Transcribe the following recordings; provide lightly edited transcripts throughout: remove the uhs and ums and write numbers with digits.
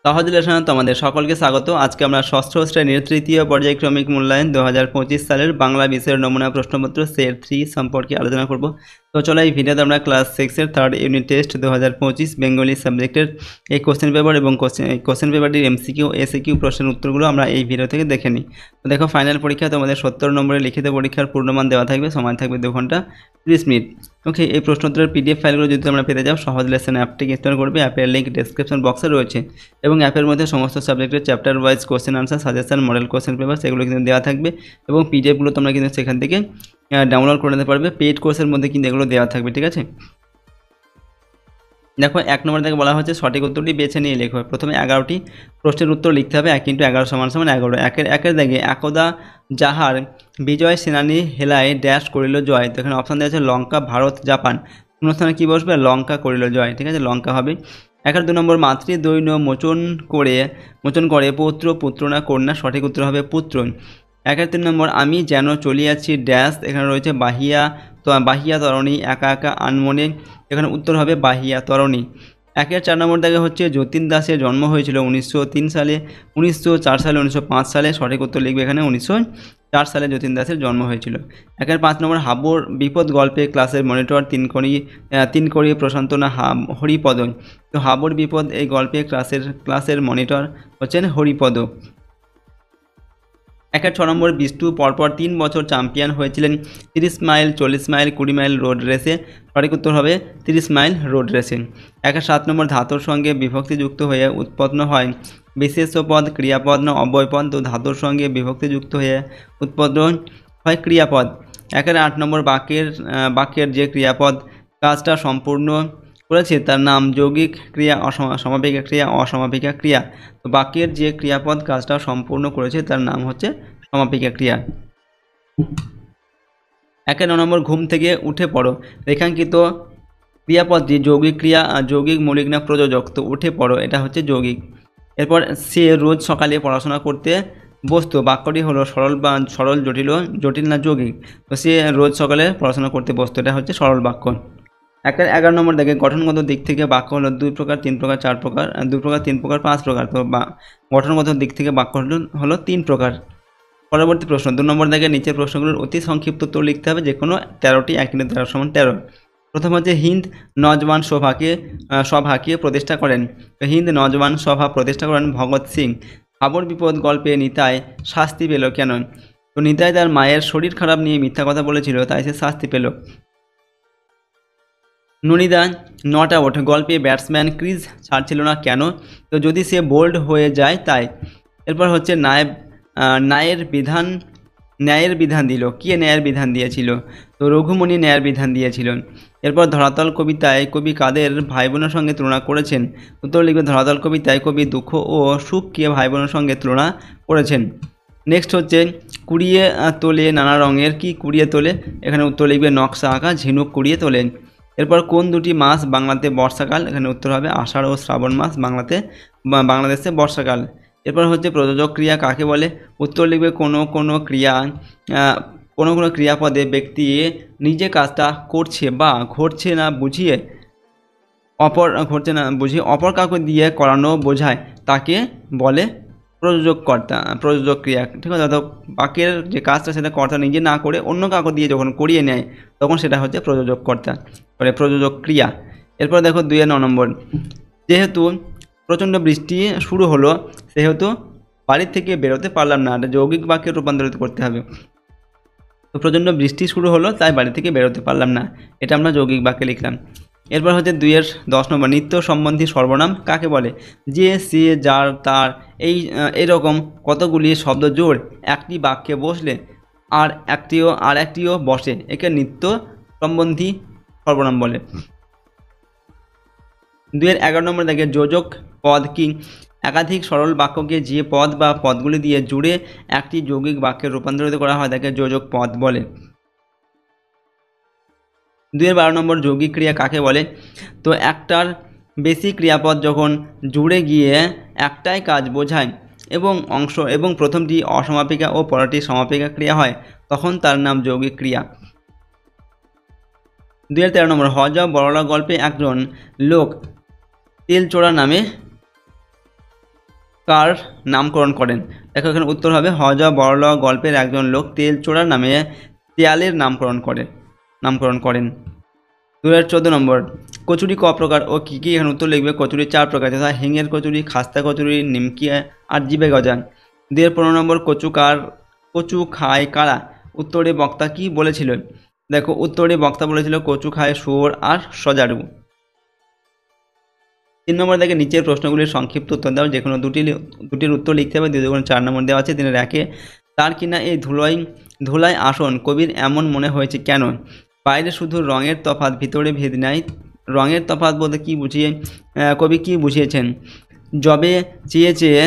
সহজ লেসনে তোমাদের সকলকে স্বাগত। আজকে আমরা ষষ্ঠ শ্রেণীর তৃতীয় পর্যায়ক্রমিক মূল্যায়ন 2025 সালের বাংলা বিষয়ের নমুনা প্রশ্নপত্র সেট 3 সম্পর্কে আলোচনা করব। তো চলো এই ভিডিওতে আমরা ক্লাস 6-এর থার্ড ইউনিট টেস্ট 2025 বেঙ্গলি সাবজেক্টের এই কোশ্চেন পেপার এবং কোশ্চেন পেপারটির এমসিকিউ এসিকিউ প্রশ্নের উত্তরগুলো আমরা এই ভিডিও থেকে দেখে নিই। তো দেখো, ফাইনাল পরীক্ষা তোমাদের 70 নম্বরের লিখিত পরীক্ষার পূর্ণমান দেওয়া থাকবে, সময় থাকবে 2 ঘন্টা 30 মিনিট। ওকে, এই প্রশ্নোত্তরের পিডিএফ ফাইলগুলো যদি তোমরা পেতে যাও, সহজ লেসন অ্যাপটিকে ইনস্টল করবে। অ্যাপের লিঙ্ক ডেসক্রিপশন বক্সে রয়েছে এবং অ্যাপের মধ্যে সমস্ত সাবজেক্টের chapter wise question answer, suggestion, model question paper সেগুলো কিন্তু দেওয়া থাকবে এবং পিডিএফগুলো তোমরা কিন্তু সেখান থেকে ডাউনলোড করে নিতে পারবে। পেইড কোর্সের মধ্যে কিন্তু এগুলো দেওয়া থাকবে, ঠিক আছে। দেখো, 1 নম্বর থেকে বলা হচ্ছে সঠিক উত্তরটি বেছে নিয়ে লেখো। প্রথমে 11টি প্রশ্নের উত্তর লিখতে হবে। 1 × 11 = 11। একের দাগে একদা যাহার বিজয় সেনানী হেলায় ড্যাশ করিল জয়। তো এখানে অপশান দেওয়া আছে লঙ্কা, ভারত, জাপান। শূন্যস্থানে কী বসবে? লঙ্কা করিল জয়, ঠিক আছে, লঙ্কা হবে। 2 নম্বর মাতৃদৈন্য মোচন করে পুত্র না কন্যা। সঠিক উত্তর হবে পুত্র। 3 নম্বর আমি যেন চলিয়াছি ড্যাশ। এখানে রয়েছে বাহিয়া তরণী একা একা আনমনে। এখানে উত্তর হবে বাহিয়া তরণী। 4 নম্বর দাগে হচ্ছে যতীন দাসের জন্ম হয়েছিল 1903 সালে, 1904 সালে, 1905 সালে। সঠিক উত্তর লিখবে এখানে 1904 সালে যতীন দাসের জন্ম হয়েছিল। 5 নম্বর হাবুর বিপদ গল্পে ক্লাসের মনিটর তিন করি প্রশান্ত না হরিপদ। তো হাবুর বিপদ এই গল্পে ক্লাসের মনিটর হচ্ছেন হরিপদ। 6 নম্বর বিষ্টু পরপর 3 বছর চ্যাম্পিয়ন হয়েছিলেন 30 মাইল, 40 মাইল, 20 মাইল রোড রেসে। সঠিক উত্তর হবে 30 মাইল রোড রেসে। 7 নম্বর ধাতুর সঙ্গে বিভক্তিযুক্ত হয়ে উৎপন্ন হয় বিশেষ্য পদ, ক্রিয়াপদ না অব্যয়পদ। তো ধাতুর সঙ্গে বিভক্তিযুক্ত হয়ে উৎপন্ন হয় ক্রিয়াপদ। 8 নম্বর বাক্যের যে ক্রিয়াপদ কাজটা সম্পূর্ণ করেছে তার নাম যৌগিক ক্রিয়া, সমাপিকা ক্রিয়া, অসমাপিকা ক্রিয়া। তো বাক্যের যে ক্রিয়াপদ কাজটা সম্পূর্ণ করেছে তার নাম হচ্ছে সমাপিকা ক্রিয়া। 9 নম্বর ঘুম থেকে উঠে পড়ো রেখাঙ্কিত ক্রিয়াপদটি যৌগিক ক্রিয়া, যৌগিক, মৌলিক না প্রযোজক। তো উঠে পড়ো এটা হচ্ছে যৌগিক। এরপর সে রোজ সকালে পড়াশোনা করতে বসতো। বাক্যটি হলো সরল, জটিল না যৌগিক। তো সে রোজ সকালে পড়াশোনা করতে বসতো, এটা হচ্ছে সরল বাক্য। 11 নম্বর দেখে গঠনগত দিক থেকে বাক্য হলো 2 প্রকার, 3 প্রকার, 4 প্রকার, 2 প্রকার, 3 প্রকার, 5 প্রকার। তো গঠনগত দিক থেকে বাক্য হলো 3 প্রকার। পরবর্তী প্রশ্ন 2 নম্বর দেখে নিচের প্রশ্নগুলোর অতি সংক্ষিপ্ত উত্তর লিখতে হবে, যে কোনো 13টি। 1 × 13 = 13। প্রথম হচ্ছে হিন্দ নজওয়ান সভাকে প্রতিষ্ঠা করেন। হিন্দ নজওয়ান সভা প্রতিষ্ঠা করেন ভগৎ সিং। হাবুর বিপদ গল্পে নিতাই শাস্তি পেল কেন? তো নিতাই তার মায়ের শরীর খারাপ নিয়ে মিথ্যা কথা বলেছিল, তাই সে শাস্তি পেল। ননিদা নট আউট গল্পে ব্যাটসম্যান ক্রিজ ছাড়ছিল না কেন? তো যদি সে বোল্ড হয়ে যায় তাই। এরপর হচ্ছে ন্যায়ের বিধান দিল। কে ন্যায়ের বিধান দিয়েছিল? তো রঘুমণি ন্যায়ের বিধান দিয়েছিল। এরপর ধরাতল কবিতায় কবি কাদের ভাই বোনের সঙ্গে তুলনা করেছেন? উত্তর লিখবে ধরাতল কবিতায় কবি দুঃখ ও সুখকে ভাই বোনের সঙ্গে তুলনা করেছেন। নেক্সট হচ্ছে কুড়িয়ে তোলে নানা রঙের। কি কুড়িয়ে তোলে? এখানে উত্তর লিখবে নকশা আঁকা ঝিনুক কুড়িয়ে তোলেন। এরপর কোন দুটি মাস বাংলাতে বর্ষাকাল? এখানে উত্তর হবে আষাঢ় ও শ্রাবণ মাস বাংলাদেশে বর্ষাকাল। এরপর হচ্ছে প্রযোজক ক্রিয়া কাকে বলে? উত্তর লিখবে কোনো কোনো ক্রিয়াপদে ব্যক্তি নিজে কাজটা করছে বা ঘটছে না বুঝিয়ে অপর কাউকে দিয়ে করানো বোঝায় তাকে বলে প্রযোজক ক্রিয়া, ঠিক আছে। অর্থাৎ বাক্যের যে কাজটা সেটা কর্তা নিজে না করে অন্য কাউকে দিয়ে যখন করিয়ে নেয় তখন সেটা হচ্ছে প্রযোজক ক্রিয়া। এরপর দেখো 2 নম্বর, যেহেতু প্রচণ্ড বৃষ্টি শুরু হলো সেহেতু বাড়ি থেকে বেরোতে পারলাম না। এটা যৌগিক বাক্যে রূপান্তরিত করতে হবে। তো প্রচণ্ড বৃষ্টি শুরু হলো তাই বাড়ি থেকে বেরোতে পারলাম না, এটা আমরা যৌগিক বাক্যে লিখলাম। এরপর হচ্ছে 10 নম্বর নিত্য সম্বন্ধী সর্বনাম কাকে বলে? যে, সে, যার, তার, এইরকম কতগুলি শব্দ জোড় একটি বাক্যে বসলে আর একটিও বসে, একে নিত্য সম্বন্ধী সর্বনাম বলে। 11 নম্বর দেখে যোজক পদ কি? একাধিক সরল বাক্যকে যে পদ বা পদগুলি দিয়ে জুড়ে একটি যৌগিক বাক্যে রূপান্তরিত করা হয় তাকে যোজক পদ বলে। 12 নম্বর যৌগিক ক্রিয়া কাকে বলে? তো একটার বেশি ক্রিয়াপদ যখন জুড়ে গিয়ে একটাই কাজ বোঝায় এবং প্রথমটি অসমাপিকা ও পরটি সমাপিকা ক্রিয়া হয় তখন তার নাম যৌগিক ক্রিয়া। 13 নম্বর হজ বড়লা গল্পে একজন লোক তেলচোরা নামে কার নামকরণ করেন? দেখো এখানে উত্তর হবে হজ বড়ল গল্পের একজন লোক তেল চোরার নামে দেয়ালের নামকরণ করেন। 2014 নম্বর, কচুরি ক প্রকার ও কী কী? এখানে উত্তর লিখবে কচুরি 4 প্রকার, যথা হিঙের কচুরি, খাস্তা কচুরি, নিমকি আর জিবে গজা। 2015 নম্বর, কচু খায় কারা? উত্তরে বক্তা কি বলেছিল? দেখো উত্তরে বক্তা বলেছিল কচু খায় শুয়োর আর সজারু। 3 নম্বর দেখে নিচের প্রশ্নগুলির সংক্ষিপ্ত উত্তর দাও, যে কোনো দুটির উত্তর লিখতে হবে। 2 নম্বর দেওয়া আছে 3 একে, তার কিনা এই ধুলাই আসন কবির এমন মনে হয়েছে কেন? বাইরে শুধু রঙের তফাৎ, ভিতরে ভেদ নাই। রঙের তফাৎ বলতে কী কবি কী বুঝিয়েছেন? যবে চেয়ে চেয়ে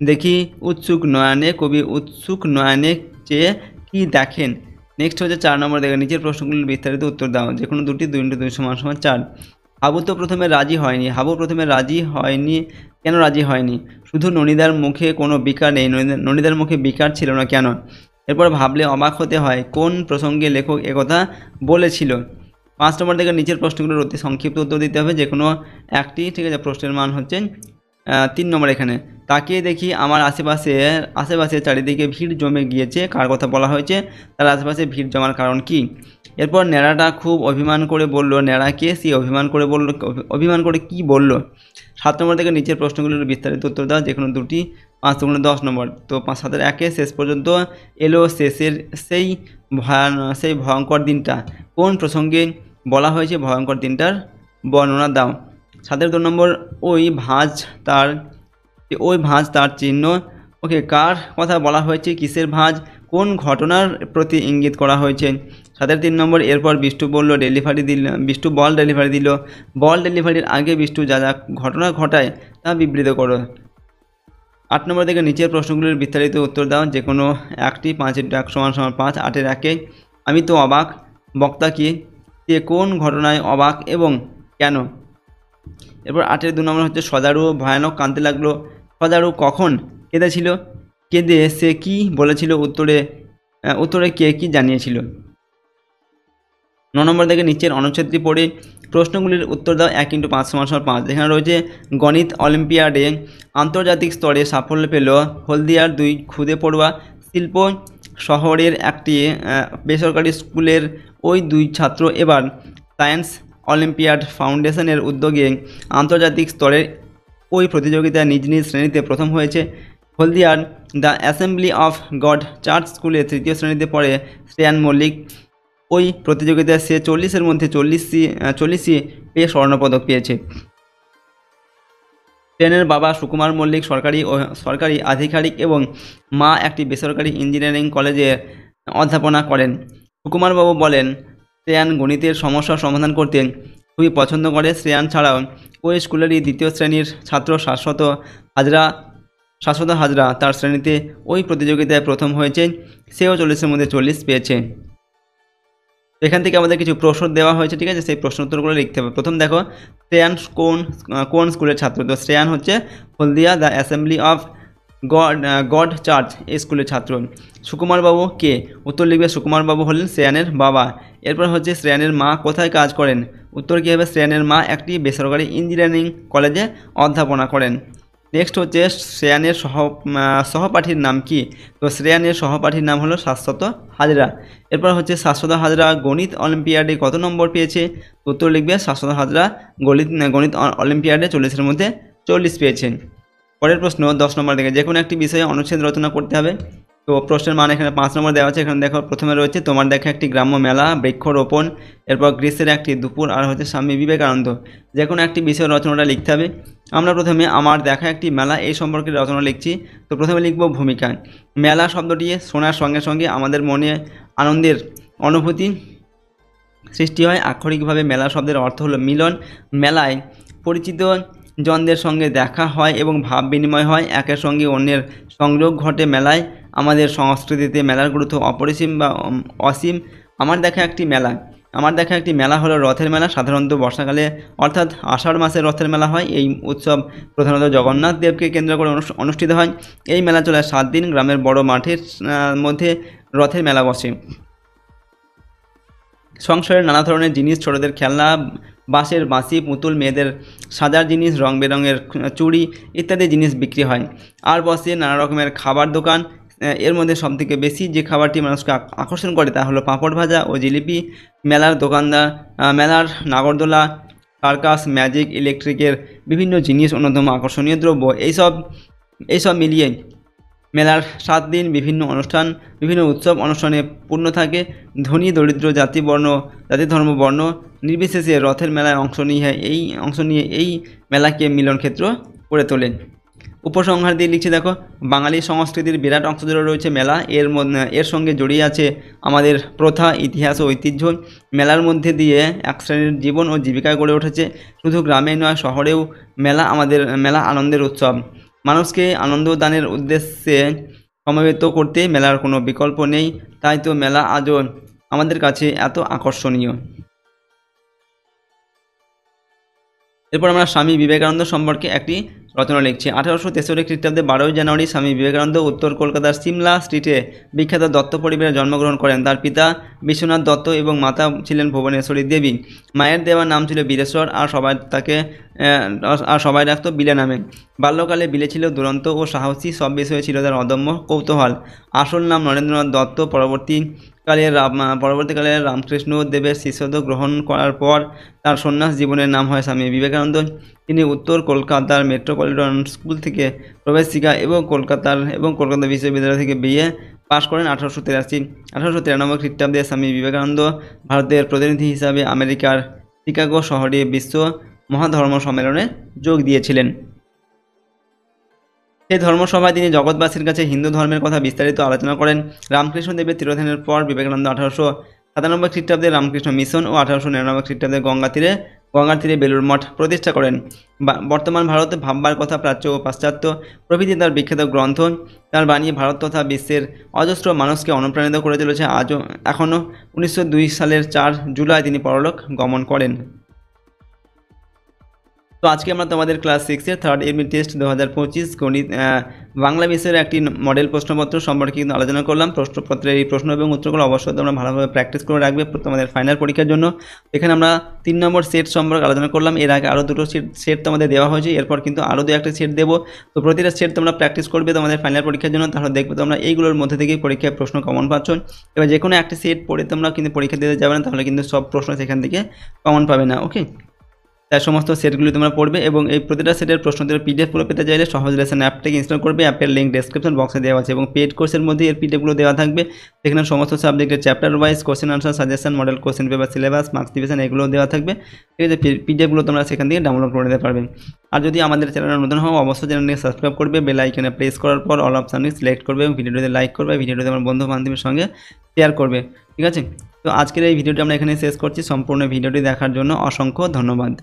দেখি উৎসুক নয়নে, কবি উৎসুক নয়নে চেয়ে কি দেখেন? নেক্সট হচ্ছে 4 নম্বর দেখে নিচের প্রশ্নগুলির বিস্তারিত উত্তর দাও, যে কোনো দুটি 2 × 2 = 4। হাবু তো প্রথমে রাজি হয়নি। কেন রাজি হয়নি? শুধু ননিদার মুখে কোনো বিকার নেই। ননিদার মুখে বিকার ছিল না কেন? এরপর ভাবলে অবাক হতে হয়, কোন প্রসঙ্গে লেখক একথা বলেছিল? 5 নম্বর থেকে নিচের প্রশ্নগুলোর অতি সংক্ষিপ্ত উত্তর দিতে হবে, যে কোনো একটি। ঠিক আছে, প্রশ্নের মান হচ্ছে 3 নম্বর। এখানে তাকিয়ে দেখি আমার আশেপাশে চারিদিকে ভিড় জমে গিয়েছে, কার কথা বলা হয়েছে? তার আশেপাশে ভিড় জমার কারণ কি? এরপর ন্যাড়াটা খুব অভিমান করে বলল, ন্যাড়াকে সে অভিমান করে কি বলল? 7 নম্বর থেকে নিচের প্রশ্নগুলোর বিস্তারিত উত্তর দাও, যে কোনো দুটি। 5 × 10 নম্বর। তো 7 একে, শেষ পর্যন্ত এলো শেষের সেই ভয়ঙ্কর দিনটা কোন প্রসঙ্গে বলা হয়েছে? ভয়ঙ্কর দিনটার বর্ণনা দাও। 7 2 নম্বর, ওই ভাঁজ তার চিহ্ন। ওকে, কার কথা বলা হয়েছে? কিসের ভাঁজ? কোন ঘটনার প্রতি ইঙ্গিত করা হয়েছে? 7 3 নম্বর, এরপর বিষ্টু বল ডেলিভারি দিল। বল ডেলিভারির আগে বিষ্টু যা যা ঘটনা ঘটায় তা বিবৃত করো। 8 নম্বর থেকে নিচের প্রশ্নগুলির বিস্তারিত উত্তর দাও, যে কোনো একটি। 5 × 1 = 5। 8 একে, আমি তো অবাক। বক্তা কি? কে কোন ঘটনায় অবাক এবং কেন? এরপর 8 2 নম্বর হচ্ছে সজারু ভয়ানক কাঁদতে লাগলো। সজারু কখন কেঁদেছিল? কেঁদে সে কি বলেছিল? উত্তরে কে কি জানিয়েছিল? 9 নম্বর থেকে নিচের অনুচ্ছেদটি পড়ে প্রশ্নগুলির উত্তর দাও। 1 × 5 = 5। এখানে রয়েছে গণিত অলিম্পিয়াডে আন্তর্জাতিক স্তরে সাফল্য পেল হলদিয়ার 2 খুদে পড়ুয়া। শিল্প শহরের একটি বেসরকারি স্কুলের ওই 2 ছাত্র এবার সায়েন্স অলিম্পিয়াড ফাউন্ডেশনের উদ্যোগে আন্তর্জাতিক স্তরের ওই প্রতিযোগিতায় নিজ নিজ শ্রেণীতে প্রথম হয়েছে। হলদিয়ার the Assembly of God Church স্কুলে 3য় শ্রেণীতে পড়ে শ্রেয়ান মল্লিক। ওই প্রতিযোগিতায় সে 40-এর মধ্যে 40ই পেয়ে স্বর্ণপদক পেয়েছে। শ্রেয়ানের বাবা সুকুমার মল্লিক সরকারি আধিকারিক এবং মা একটি বেসরকারি ইঞ্জিনিয়ারিং কলেজে অধ্যাপনা করেন। সুকুমারবাবু বলেন, শ্রেয়ান গণিতের সমস্যার সমাধান করতে খুবই পছন্দ করে। শ্রেয়ান ছাড়াও ওই স্কুলেরই 2য় শ্রেণীর ছাত্র শাশ্বত হাজরা তার শ্রেণীতে ওই প্রতিযোগিতায় প্রথম হয়েছে। সেও 40-এর মধ্যে 40 পেয়েছে। এখান থেকে আমাদের কিছু প্রশ্ন দেওয়া হয়েছে, ঠিক আছে, সেই প্রশ্ন উত্তরগুলো লিখতে হবে। প্রথম দেখো, শ্রেয়ান কোন স্কুলের ছাত্র? তো শ্রেয়ান হচ্ছে Haldia the Assembly of God Church এই স্কুলের ছাত্র। সুকুমারবাবু কে? উত্তর লিখবে সুকুমারবাবু হলেন শ্রেয়ানের বাবা। এরপর হচ্ছে শ্রেয়ানের মা কোথায় কাজ করেন? উত্তর কী হবে? শ্রেয়ানের মা একটি বেসরকারি ইঞ্জিনিয়ারিং কলেজে অধ্যাপনা করেন। নেক্সট হচ্ছে শ্রেয়ানের সহপাঠীর নাম কি? তো শ্রেয়ানের সহপাঠীর নাম হলো শাশ্বত হাজরা। এরপর হচ্ছে শাশ্বত হাজরা গণিত অলিম্পিয়াডে কত নম্বর পেয়েছে? উত্তর লিখবে শাশ্বত হাজরা গণিত অলিম্পিয়াডে 40-এর মধ্যে 40 পেয়েছে। পরের প্রশ্ন 10 নম্বর থেকে, যে কোনো একটি বিষয়ে অনুচ্ছেদ রচনা করতে হবে। তো প্রশ্নের মান এখানে 5 নম্বর দেওয়া আছে। এখানে দেখো প্রথমে রয়েছে তোমার দেখা একটি গ্রাম্য মেলা, বৃক্ষরোপণ, এরপর গ্রীষ্মের একটি দুপুর, আর হচ্ছে স্বামী বিবেকানন্দ। যে কোনো একটি বিষয়ের রচনাটা লিখতে হবে। আমরা প্রথমে আমার দেখা একটি মেলা এই সম্পর্কে রচনা লিখছি। তো প্রথমে লিখব ভূমিকা। মেলা শব্দটি শোনার সঙ্গে সঙ্গে আমাদের মনে আনন্দের অনুভূতি সৃষ্টি হয়। আক্ষরিকভাবে মেলা শব্দের অর্থ হলো মিলন। মেলায় পরিচিত জনদের সঙ্গে দেখা হয় এবং ভাব বিনিময় হয়, একের সঙ্গে অন্যের সংযোগ ঘটে। মেলায় আমাদের সংস্কৃতিতে মেলার গুরুত্ব অপরিসীম বা অসীম। আমার দেখা একটি মেলা হলো রথের মেলা। সাধারণত বর্ষাকালে অর্থাৎ আষাঢ় মাসে রথের মেলা হয়। এই উৎসব প্রধানত জগন্নাথ দেবকে কেন্দ্র করে অনুষ্ঠিত হয়। এই মেলা চলে 7 দিন। গ্রামের বড় মাঠের মধ্যে রথের মেলা বসে। সংসারের নানা ধরনের জিনিস, ছোটদের খেলনা, বাঁশের বাঁশি, পুতুল, মেয়েদের সাজার জিনিস, রং বেরঙের চুড়ি ইত্যাদি জিনিস বিক্রি হয়। আর বসে নানা রকমের খাবার দোকান। এর মধ্যে সবথেকে বেশি যে খাবারটি মানুষকে আকর্ষণ করে তা হলো পাঁপড় ভাজা ও জিলিপি। মেলার দোকানদার, মেলার নাগরদোলা, সার্কাস, ম্যাজিক, ইলেকট্রিকের বিভিন্ন জিনিস অন্যতম আকর্ষণীয় দ্রব্য। এইসব মিলিয়ে মেলার 7 দিন বিভিন্ন অনুষ্ঠান, বিভিন্ন উৎসব অনুষ্ঠানে পূর্ণ থাকে। ধনী দরিদ্র, জাতি ধর্ম বর্ণ নির্বিশেষে রথের মেলায় অংশ নিয়ে এই মেলাকে মিলনক্ষেত্র করে তোলে। উপসংহার দিয়ে লিখছি দেখো, বাঙালি সংস্কৃতির বিরাট অংশ জুড়ে রয়েছে মেলা। এর সঙ্গে জড়িয়ে আছে আমাদের প্রথা, ইতিহাস ও ঐতিহ্য। মেলার মধ্যে দিয়ে এক শ্রেণীর জীবন ও জীবিকা গড়ে উঠেছে। শুধু গ্রামে নয়, শহরেও মেলা আনন্দের উৎসব। মানুষকে আনন্দ দানের উদ্দেশ্যে সমবেত করতে মেলার কোনো বিকল্প নেই। তাই তো মেলা আজও আমাদের কাছে এত আকর্ষণীয়। এরপর আমরা স্বামী বিবেকানন্দ সম্পর্কে একটি রচনা লিখছি। 1863 খ্রিস্টাব্দে 12 জানুয়ারি স্বামী বিবেকানন্দ উত্তর কলকাতার সিমলা স্ট্রিটে বিখ্যাত দত্ত পরিবারে জন্মগ্রহণ করেন। তার পিতা বিশ্বনাথ দত্ত এবং মাতা ছিলেন ভুবনেশ্বরী দেবী। মায়ের দেওয়া নাম ছিল বীরেশ্বর, আর সবাই ডাকত বিলে নামে। বাল্যকালে বিলে ছিল দুরন্ত ও সাহসী, সব বিষয়ে ছিল তার অদম্য কৌতূহল। আসল নাম নরেন্দ্রনাথ দত্ত। পরবর্তীকালে রামকৃষ্ণ দেবের শিষ্যত্ব গ্রহণ করার পর তার সন্ন্যাস জীবনের নাম হয় স্বামী বিবেকানন্দ। তিনি উত্তর কলকাতার মেট্রোপলিটন স্কুল থেকে প্রবেশিকা এবং কলকাতা বিশ্ববিদ্যালয় থেকে বিএ পাশ করেন। 1893 খ্রিস্টাব্দে স্বামী বিবেকানন্দ ভারতের প্রতিনিধি হিসাবে আমেরিকার শিকাগো শহরে বিশ্ব মহাধর্ম সম্মেলনে যোগ দিয়েছিলেন। সেই ধর্মসভায় তিনি জগৎবাসীর কাছে হিন্দু ধর্মের কথা বিস্তারিত আলোচনা করেন। রামকৃষ্ণ দেবের তিরোধানের পর বিবেকানন্দ 1897 খ্রিস্টাব্দে রামকৃষ্ণ মিশন ও 1899 খ্রিস্টাব্দে গঙ্গার তীরে বেলুড় মঠ প্রতিষ্ঠা করেন। বর্তমান ভারত, ভাববার কথা, প্রাচ্য ও পাশ্চাত্য প্রভৃতি তার বিখ্যাত গ্রন্থ। তার বাণী ভারত তথা বিশ্বের অজস্র মানুষকে অনুপ্রাণিত করে চলেছে এখনও। 1902 সালের 4 জুলাই তিনি পরলোক গমন করেন। তো আজকে আমরা তোমাদের ক্লাস 6-এর থার্ড ইউনিট টেস্ট 2025 গণিত বাংলা বিষয়ের একটি মডেল প্রশ্নপত্র সম্পর্কে কিন্তু আলোচনা করলাম। প্রশ্নপত্রের এই প্রশ্ন এবং উত্তরগুলো অবশ্যই তোমরা ভালোভাবে প্র্যাকটিস করে রাখবে তোমাদের ফাইনাল পরীক্ষার জন্য। এখানে আমরা 3 নম্বর সেট সম্পর্কে আলোচনা করলাম। এর আগে আরও 2টো সেট তোমাদের দেওয়া হয়েছে, এরপর কিন্তু আরও 2-1টা সেট দেবো। তো প্রতিটা সেট তোমরা প্র্যাকটিস করবে তোমাদের ফাইনাল পরীক্ষার জন্য, তাহলে দেখবে তোমরা এইগুলোর মধ্যে থেকেই পরীক্ষায় প্রশ্ন কমন পাচ্ছ। এবার যে কোনো একটা সেট পড়ে তোমরা কিন্তু পরীক্ষা দিতে যাবে না, তাহলে কিন্তু সব প্রশ্ন সেখান থেকে কমন পাবে না। ওকে, তাই সমস্ত সেটগুলি তোমরা পড়বে এবং এই প্রতিটা সেটের প্রশ্নোত্তরের পিডিএফগুলো পেতে চাইলে সহজ লেসন অ্যাপটাকে ইনস্টল করবে। অ্যাপের লিঙ্ক ডেসক্রিপশন বক্সে দেওয়া আছে এবং পেড কোর্সের মধ্যে এর পিডিএফগুলো দেওয়া থাকবে। সেখানে সমস্ত সাবজেক্টের chapter wise question answer, suggestion, model question paper, syllabus, marks division এগুলো দেওয়া থাকবে। ঠিক আছে, পিডিএফগুলো তোমরা সেখান থেকে ডাউনলোড করে নিতে পারবে। আর যদি আমাদের চ্যানেলে নতুন হও অবশ্যই চ্যানেলটিকে সাবস্ক্রাইব করবে, বেল আইকনে প্রেস করার পর অল অপশানটি সিলেক্ট করবে এবং ভিডিওটিতে লাইক করবে, ভিডিওটিতে আমার বন্ধু বান্ধবের সঙ্গে শেয়ার করবে। ঠিক আছে, তো আজকের এই ভিডিওটি আমরা এখানে শেষ করছি। সম্পূর্ণ ভিডিওটি দেখার জন্য অসংখ্য ধন্যবাদ।